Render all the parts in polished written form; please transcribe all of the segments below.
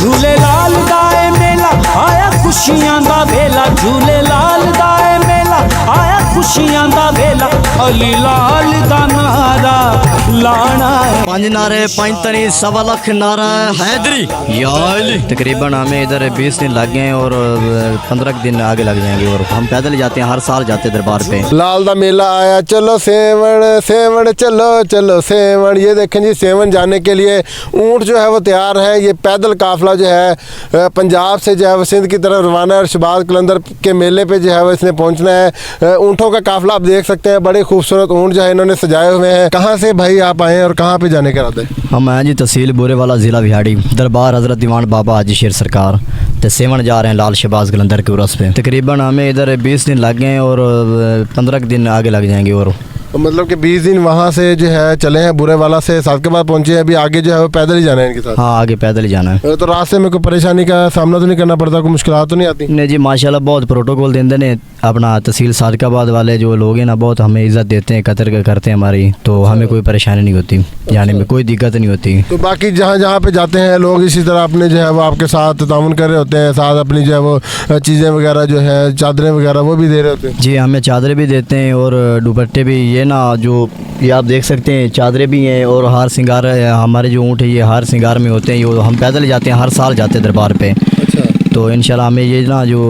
झूले लाल दाए मेला आया खुशियां दा वेला, झूले लाल दाए मेला आया खुशियां दा वेला, अली लाल दा नारा लाना है। 5 नारे 5 तनी 1.25 लाख नारा हैदरी याल। तकरीबन हमें इधर 20 दिन लग गए और 15 दिन आगे लग जाएंगे और हम पैदल ही जाते हैं, हर साल जाते हैं दरबार पे। लाल दा मेला आया, चलो सेवन सेवन चलो चलो सेवन। ये देखें जी, सेवन जाने के लिए ऊँट जो है वो तैयार है। ये पैदल काफिला जो है पंजाब से जो है वो सिंध की तरफ रवाना है और शहबाज कलंदर के मेले पे जो है वो इसने पहुंचना है। ऊँटों का काफिला आप देख सकते हैं, बड़े खूबसूरत ऊँट जो है इन्होंने सजाए हुए हैं। कहाँ से भाई आप आए हैं और कहाँ पे जाने के इरादे? हम आए जी तहसील बुरेवाला, ज़िला बिहाड़ी, दरबार हज़रत दीवान बाबा हाजी शेर सरकार तो सेवन जा रहे हैं लाल शहबाज कलंदर के उर्स पे। तकरीबन हमें इधर 20 दिन लग गए और 15 दिन आगे लग जाएंगे और मतलब कि 20 दिन वहाँ से जो है चले हैं, बुरेवाला से साथ के बाद पहुँचे हैं। अभी आगे जो है वो पैदल ही जाना है इनके साथ? हाँ, आगे पैदल ही जाना है। तो रास्ते में कोई परेशानी का सामना तो नहीं करना पड़ता, कोई मुश्किलात तो नहीं आती? नहीं जी, माशाल्लाह बहुत प्रोटोकॉल देते हैं अपना तहसील सादकाबाद वाले जो लोग हैं ना, बहुत हमें इज़्ज़त देते हैं, कदर करते हैं हमारी, तो हमें कोई परेशानी नहीं होती, जाने में कोई दिक्कत नहीं होती। तो बाकी जहाँ जहाँ पे जाते हैं लोग इसी तरह अपने जो है वो आपके साथ ताउन कर रहे होते हैं, साथ अपनी जो है वो चीज़ें वगैरह जो है चादरें वगैरह वो भी दे रहे होते हैं? जी, हमें चादरें भी देते हैं और दुपट्टे भी। ये ना जो ये आप देख सकते हैं चादरें भी हैं और हार सिंगार हमारे जो ऊँट है ये हार सिंगार में होते हैं। ये हम पैदल जाते हैं, हर साल जाते हैं दरबार पे। तो इंशाल्लाह हमें ये ना जो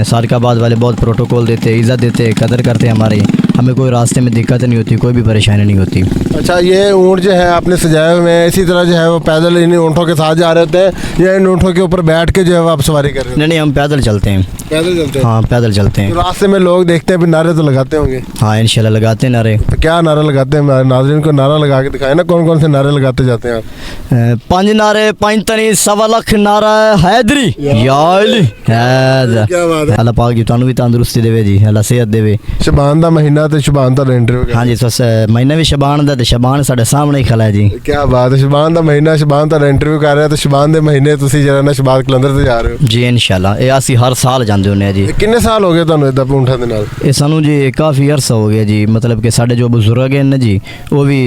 सादकाबाद वाले बहुत प्रोटोकॉल देते हैं, इज़्ज़त देते हैं, कदर करते हैं हमारी, हमें कोई रास्ते में दिक्कत नहीं होती, कोई भी परेशानी नहीं होती। अच्छा, ये ऊँट जो है आपने सजाए हुए हैं, इसी तरह जो है वो पैदल इन ऊँटों के साथ जा रहे होते हैं या इन ऊँटों के ऊपर बैठ के जो है वो आप सवारी कर रहे हैं? नहीं, हम पैदल चलते हैं। पैदल चलते हैं? हाँ, पैदल चलते हैं। तो रास्ते में लोग देखते हैं, नारे तो लगाते होंगे? हाँ, इंशाल्लाह लगाते हैं नारे। तो क्या नारा लगाते हैं? नाज़रीन को नारा लगा के दिखाए ना, कौन कौन से नारे लगाते जाते हैं आप? 5 नारे 5 तनी 1.25 लाख नारा हैदरी याल। क्या बात है। अल्लाह पाक जी तुहानू भी तंदुरुस्ती देवे जी, अल्लाह सेहत देवे। शबान दा महीना ते शबान दा इंटरव्यू। हाँ जी, महीना भी शबान दा ते शबान साढ़े सामने ही खला है जी। क्या बात है, शबान दा महीना शबान दा इंटरव्यू कर रहे हैं, तो शबान दे महीने तुसी जरा ना शहबाज कलंदर ते जा रहे हो? जी इंशाल्लाह, ये असी हर साल जाते होने जी। कितने साल हो गए तुहानू इदा ऊँटां दे नाल? ये सानू जी काफ़ी अरसा हो गया जी, मतलब कि साढ़े जो बुजुर्ग हैं ना जी, वो भी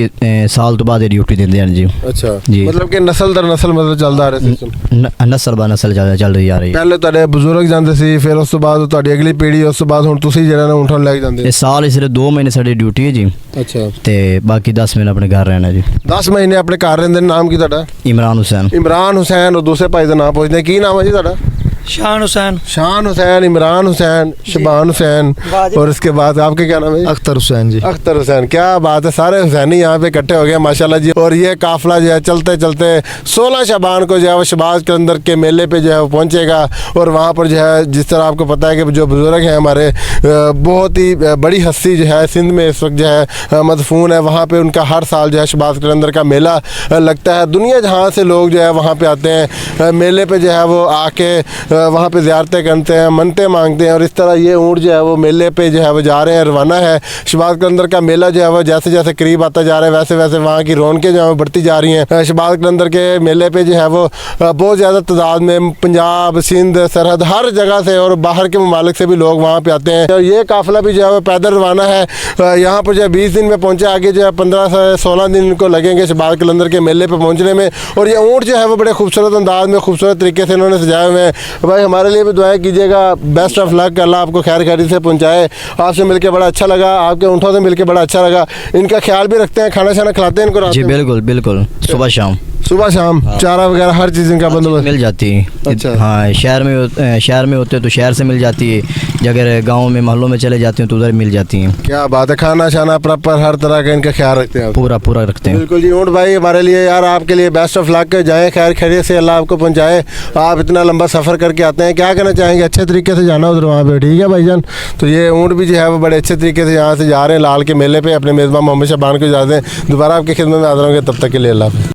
साल तो बाद ड्यूटी देते हैं जी। अच्छा जी, मतलब कि नस्ल दर नस्ल मतलब चलदा आ रहा सिस्टम? नस्ल बा नस्ल चल रही आ रही है। पहले तुहाडे बुजुर्ग जांदे सी, फिर उस तो बाद तुहाडी अगली पीढ़ी, उस तो बाद हुण तुसी जेड़ा ना ऊँटां ले जांदे? इस साल सिर्फ 2 महीने साड़ी ड्यूटी है जी। अच्छा, ते बाकी 10 महीने अपने घर रहना जी। 10 महीने अपने घर रहंदे। नाम की तुहाडा? इमरान हुसैन। इमरान हुसैन। और दूसरे भाई का नाम पूछते हैं, की नाम है जी तुहाडा? शान हुसैन। शान हुसैन, इमरान हुसैन, शबान हुसैन, और इसके बाद आपके क्या नाम है? अख्तर हुसैन जी। अख्तर हुसैन। क्या बात है, सारे हुसैनी यहाँ पे इकट्ठे हो गए माशाल्लाह जी। और ये काफिला जो है चलते चलते 16 शबान को जो है वो शहबाज कलंदर के मेले पे जो है वो पहुँचेगा। और वहाँ पर जो है जिस तरह आपको पता है कि जो बुजुर्ग हैं हमारे, बहुत ही बड़ी हस्ती जो है सिंध में इस वक्त जो है मदफून है, वहाँ पर उनका हर साल जो है शहबाज कलंदर का मेला लगता है। दुनिया जहाँ से लोग जो है वहाँ पर आते हैं, मेले पर जो है वो आके वहाँ पे ज़ियारतें करते हैं, मन्नतें मांगते हैं। और इस तरह ये ऊँट जो है वो मेले पे जो है वो जा रहे हैं, रवाना है। शहबाज कलंदर का मेला जो है वो जैसे जैसे करीब आता जा रहा है, वैसे वैसे वहाँ की रौनकें जो है वो बढ़ती जा रही हैं। शहबाज कलंदर के मेले पे जो है वो बहुत ज़्यादा तादाद में पंजाब, सिंध, सरहद, हर जगह से और बाहर के ममालिक से भी लोग वहाँ पर आते हैं। और ये काफ़िला भी जो है वो पैदल रवाना है। यहाँ पर जो है 20 दिन में पहुँचे, आगे जो है 15 से 16 दिन इनको लगेंगे शहबाज कलंदर के मेले पर पहुँचने में। और ये ऊँट जो है वो बड़े खूबसूरत अंदाज में, खूबसूरत तरीके से इन्होंने सजाए हुए हैं। भाई हमारे लिए भी दुआएं कीजिएगा, बेस्ट ऑफ लक, अल्लाह आपको खैर खैरियत से पहुंचाए। आपसे मिलके बड़ा अच्छा लगा, आपके ऊँटों से मिलके बड़ा अच्छा लगा। इनका ख्याल भी रखते हैं, खाना शाना खिलाते हैं इनको? जी बिल्कुल बिल्कुल, सुबह शाम चारा वगैरह हर चीज़ इनका बंदोबस्त मिल जाती है। अच्छा। हाँ, शहर में होते हैं तो शहर से मिल जाती है, अगर गाँव में मोहल्लों में चले जाते हैं तो उधर मिल जाती हैं। क्या बात है, खाना शाना प्रॉपर हर तरह का इनका ख्याल रखते हैं? पूरा रखते हैं। बिल्कुल जी। ऊँट भाई हमारे लिए यार, आपके लिए बेस्ट ऑफ लक, जाए खैर खैरियत से, अल्लाह आपको पहुँचाए। आप इतना लंबा सफ़र करके आते हैं, क्या कहना चाहेंगे? अच्छे तरीके से जाना उधर वहाँ पे, ठीक है भाईजान। तो ये ऊँट भी जो है वो बड़े अच्छे तरीके से यहाँ से जा रहे हैं लाल के मेले पे, अपने मेज़बान मोहम्मद शबान को जा दें। दोबारा आपकी खिदमत में हाज़िर होंगे, तब तक के लिए अल्लाह।